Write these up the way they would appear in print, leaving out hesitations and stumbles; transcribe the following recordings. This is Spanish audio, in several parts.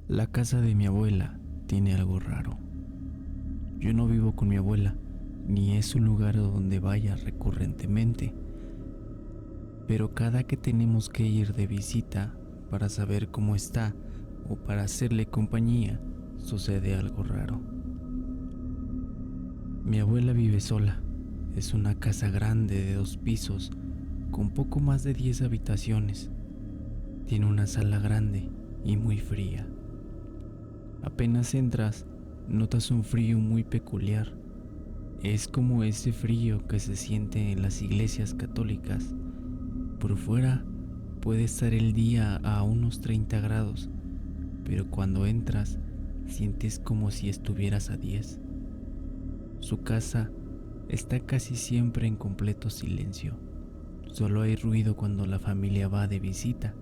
La casa de mi abuela tiene algo raro. Yo no vivo con mi abuela, ni es un lugar a donde vaya recurrentemente, pero cada que tenemos que ir de visita para saber cómo está o para hacerle compañía, sucede algo raro. Mi abuela vive sola. Es una casa grande de 2 pisos, con poco más de 10 habitaciones. Tiene una sala grande y muy fría. Apenas entras, notas un frío muy peculiar. Es como ese frío que se siente en las iglesias católicas. Por fuera puede estar el día a unos 30 grados, pero cuando entras sientes como si estuvieras a 10. Su casa está casi siempre en completo silencio. Solo hay ruido cuando la familia va de visita.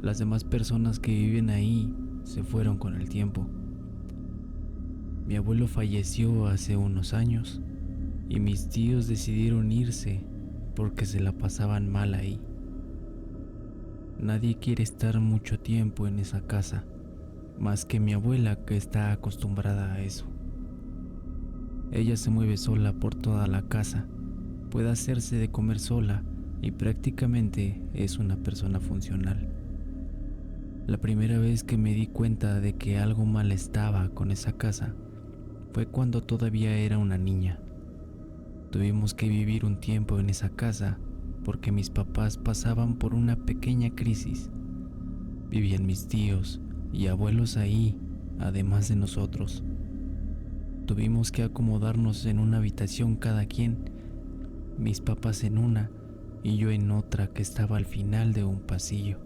Las demás personas que viven ahí se fueron con el tiempo. Mi abuelo falleció hace unos años y mis tíos decidieron irse porque se la pasaban mal ahí. Nadie quiere estar mucho tiempo en esa casa, más que mi abuela, que está acostumbrada a eso. Ella se mueve sola por toda la casa, puede hacerse de comer sola y prácticamente es una persona funcional. La primera vez que me di cuenta de que algo mal estaba con esa casa fue cuando todavía era una niña. Tuvimos que vivir un tiempo en esa casa porque mis papás pasaban por una pequeña crisis. Vivían mis tíos y abuelos ahí, además de nosotros. Tuvimos que acomodarnos en una habitación cada quien, mis papás en una y yo en otra que estaba al final de un pasillo.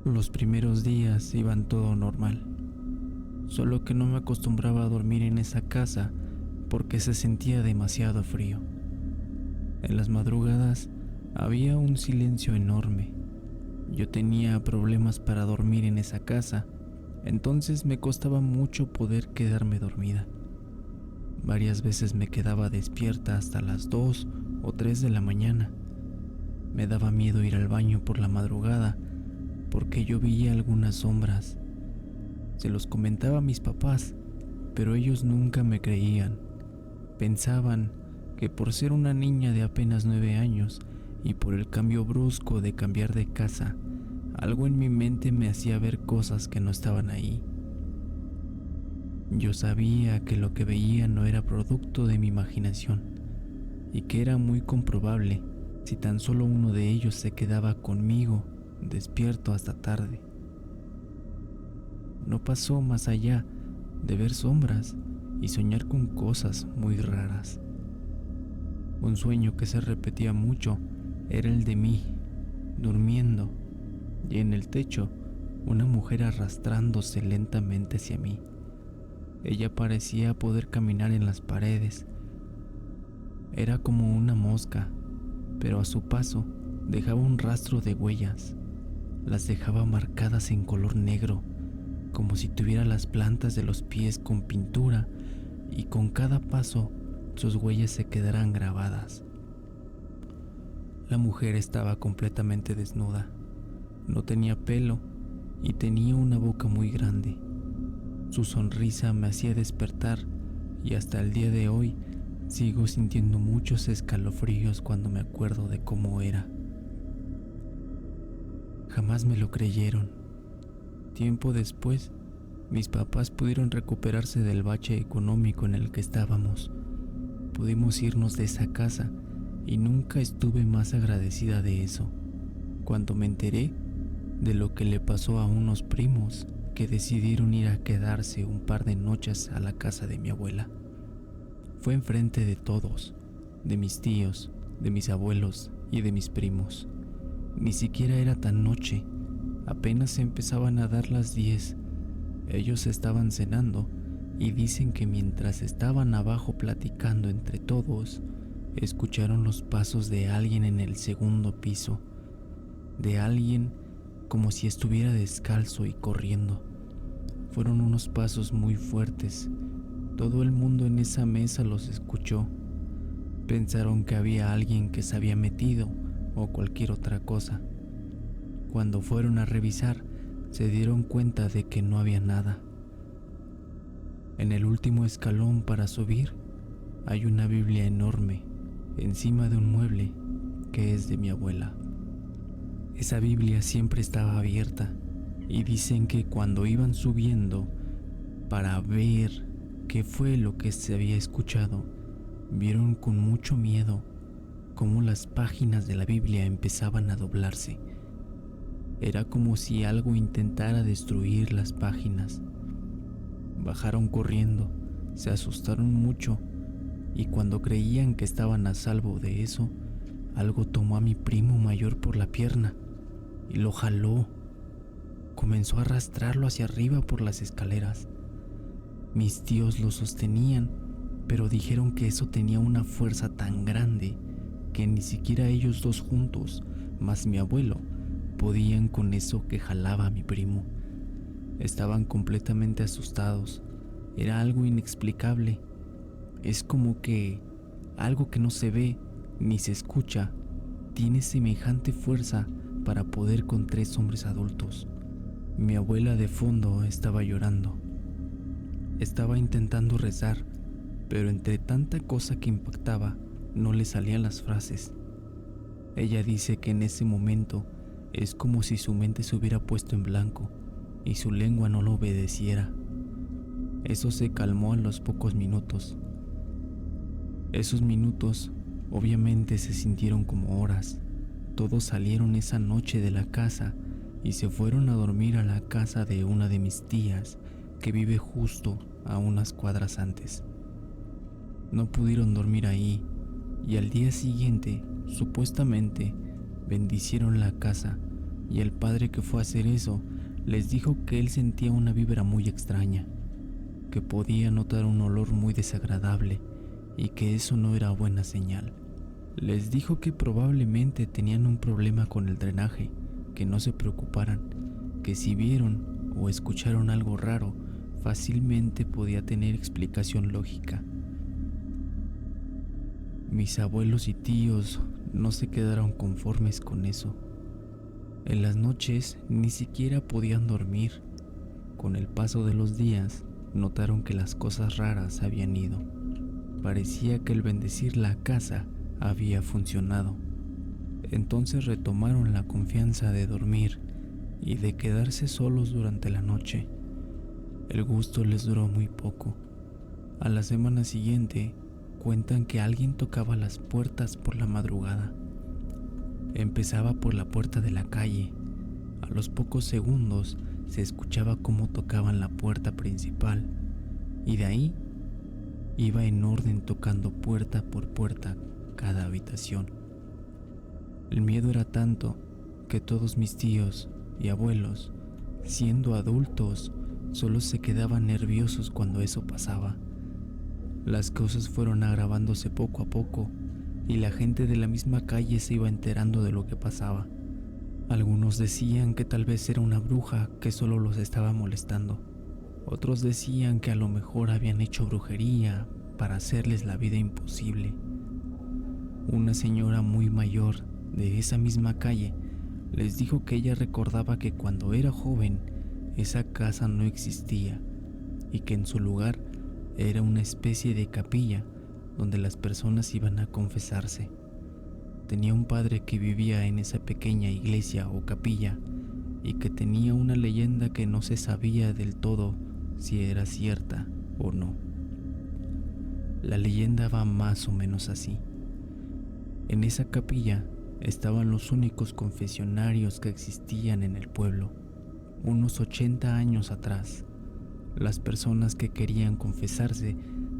Los primeros días iban todo normal, solo que no me acostumbraba a dormir en esa casa porque se sentía demasiado frío. En las madrugadas había un silencio enorme. Yo tenía problemas para dormir en esa casa, entonces me costaba mucho poder quedarme dormida. Varias veces me quedaba despierta hasta las 2 o 3 de la mañana. Me daba miedo ir al baño por la madrugada porque yo veía algunas sombras. Se los comentaba a mis papás, pero ellos nunca me creían. Pensaban que por ser una niña de apenas 9 años y por el cambio brusco de cambiar de casa, algo en mi mente me hacía ver cosas que no estaban ahí. Yo sabía que lo que veía no era producto de mi imaginación y que era muy comprobable si tan solo uno de ellos se quedaba conmigo despierto hasta tarde. No pasó más allá de ver sombras y soñar con cosas muy raras. Un sueño que se repetía mucho era el de mí, durmiendo, y en el techo una mujer arrastrándose lentamente hacia mí. Ella parecía poder caminar en las paredes. Era como una mosca, pero a su paso dejaba un rastro de huellas. Las dejaba marcadas en color negro, como si tuviera las plantas de los pies con pintura, y con cada paso sus huellas se quedaran grabadas. La mujer estaba completamente desnuda, no tenía pelo y tenía una boca muy grande. Su sonrisa me hacía despertar y hasta el día de hoy sigo sintiendo muchos escalofríos cuando me acuerdo de cómo era. Jamás me lo creyeron. Tiempo después, mis papás pudieron recuperarse del bache económico en el que estábamos. Pudimos irnos de esa casa y nunca estuve más agradecida de eso. Cuando me enteré de lo que le pasó a unos primos que decidieron ir a quedarse un par de noches a la casa de mi abuela. Fue enfrente de todos, de mis tíos, de mis abuelos y de mis primos. Ni siquiera era tan noche, apenas empezaban a dar las 10. Ellos estaban cenando y dicen que mientras estaban abajo platicando entre todos, escucharon los pasos de alguien en el segundo piso, de alguien como si estuviera descalzo y corriendo. Fueron unos pasos muy fuertes. Todo el mundo en esa mesa los escuchó. Pensaron que había alguien que se había metido o cualquier otra cosa. Cuando fueron a revisar, se dieron cuenta de que no había nada. En el último escalón para subir hay una Biblia enorme encima de un mueble que es de mi abuela. Esa Biblia siempre estaba abierta y dicen que cuando iban subiendo para ver qué fue lo que se había escuchado, vieron con mucho miedo cómo las páginas de la Biblia empezaban a doblarse. Era como si algo intentara destruir las páginas. Bajaron corriendo, se asustaron mucho y cuando creían que estaban a salvo de eso, algo tomó a mi primo mayor por la pierna y lo jaló. Comenzó a arrastrarlo hacia arriba por las escaleras. Mis tíos lo sostenían, pero dijeron que eso tenía una fuerza tan grande que ni siquiera ellos dos juntos, más mi abuelo, podían con eso que jalaba a mi primo. Estaban completamente asustados. Era algo inexplicable. Es como que algo que no se ve ni se escucha tiene semejante fuerza para poder con 3 hombres adultos. Mi abuela de fondo estaba llorando. Estaba intentando rezar, pero entre tanta cosa que impactaba, no le salían las frases. Ella dice que en ese momento es como si su mente se hubiera puesto en blanco y su lengua no lo obedeciera. Eso se calmó a los pocos minutos. Esos minutos obviamente se sintieron como horas. Todos salieron esa noche de la casa y se fueron a dormir a la casa de una de mis tías que vive justo a unas cuadras antes. No pudieron dormir ahí y al día siguiente, supuestamente, bendicieron la casa y el padre que fue a hacer eso les dijo que él sentía una vibra muy extraña, que podía notar un olor muy desagradable y que eso no era buena señal. Les dijo que probablemente tenían un problema con el drenaje, que no se preocuparan, que si vieron o escucharon algo raro, fácilmente podía tener explicación lógica. Mis abuelos y tíos no se quedaron conformes con eso. En las noches ni siquiera podían dormir. Con el paso de los días, notaron que las cosas raras habían ido. Parecía que el bendecir la casa había funcionado. Entonces retomaron la confianza de dormir y de quedarse solos durante la noche. El gusto les duró muy poco. A la semana siguiente, cuentan que alguien tocaba las puertas por la madrugada. Empezaba por la puerta de la calle. A los pocos segundos se escuchaba cómo tocaban la puerta principal y de ahí iba en orden tocando puerta por puerta cada habitación. El miedo era tanto que todos mis tíos y abuelos, siendo adultos, solo se quedaban nerviosos cuando eso pasaba. Las cosas fueron agravándose poco a poco y la gente de la misma calle se iba enterando de lo que pasaba. Algunos decían que tal vez era una bruja que solo los estaba molestando. Otros decían que a lo mejor habían hecho brujería para hacerles la vida imposible. Una señora muy mayor de esa misma calle les dijo que ella recordaba que cuando era joven esa casa no existía y que en su lugar era una especie de capilla donde las personas iban a confesarse. Tenía un padre que vivía en esa pequeña iglesia o capilla y que tenía una leyenda que no se sabía del todo si era cierta o no. La leyenda va más o menos así. En esa capilla estaban los únicos confesionarios que existían en el pueblo. Unos 80 años atrás, las personas que querían confesarse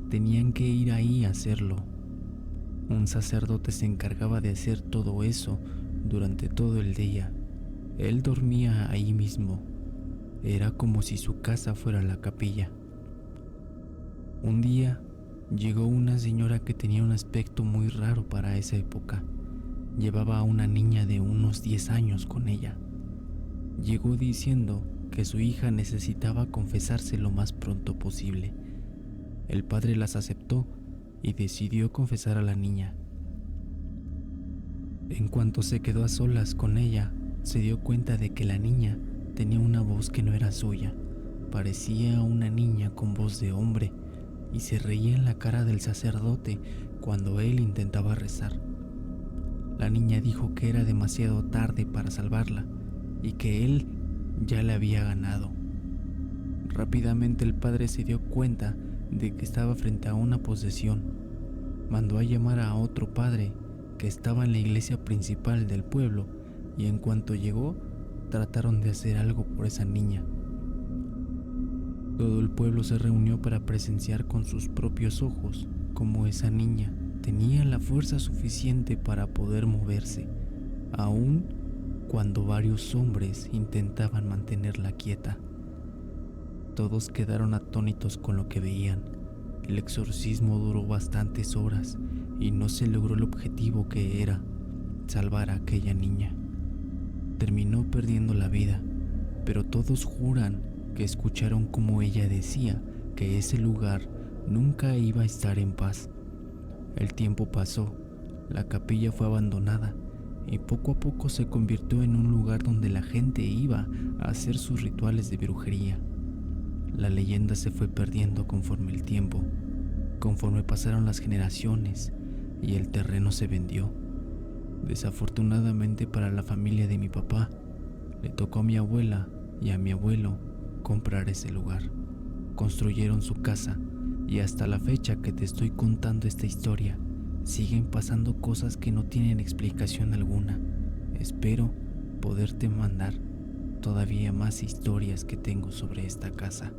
tenían que ir ahí a hacerlo. Un sacerdote se encargaba de hacer todo eso durante todo el día. Él dormía ahí mismo. Era como si su casa fuera la capilla. Un día llegó una señora que tenía un aspecto muy raro para esa época. Llevaba a una niña de unos 10 años con ella. Llegó diciendo que su hija necesitaba confesarse lo más pronto posible. El padre las aceptó y decidió confesar a la niña. En cuanto se quedó a solas con ella, se dio cuenta de que la niña tenía una voz que no era suya, parecía una niña con voz de hombre y se reía en la cara del sacerdote cuando él intentaba rezar. La niña dijo que era demasiado tarde para salvarla y que él ya le había ganado. Rápidamente el padre se dio cuenta de que estaba frente a una posesión. Mandó a llamar a otro padre que estaba en la iglesia principal del pueblo y en cuanto llegó, trataron de hacer algo por esa niña. Todo el pueblo se reunió para presenciar con sus propios ojos cómo esa niña tenía la fuerza suficiente para poder moverse, aun cuando varios hombres intentaban mantenerla quieta. Todos quedaron atónitos con lo que veían. El exorcismo duró bastantes horas y no se logró el objetivo que era salvar a aquella niña. Terminó perdiendo la vida, pero todos juran que escucharon como ella decía que ese lugar nunca iba a estar en paz. El tiempo pasó, la capilla fue abandonada y poco a poco se convirtió en un lugar donde la gente iba a hacer sus rituales de brujería. La leyenda se fue perdiendo conforme el tiempo, conforme pasaron las generaciones y el terreno se vendió. Desafortunadamente para la familia de mi papá, le tocó a mi abuela y a mi abuelo comprar ese lugar. Construyeron su casa y hasta la fecha que te estoy contando esta historia, siguen pasando cosas que no tienen explicación alguna. Espero poderte mandar todavía más historias que tengo sobre esta casa.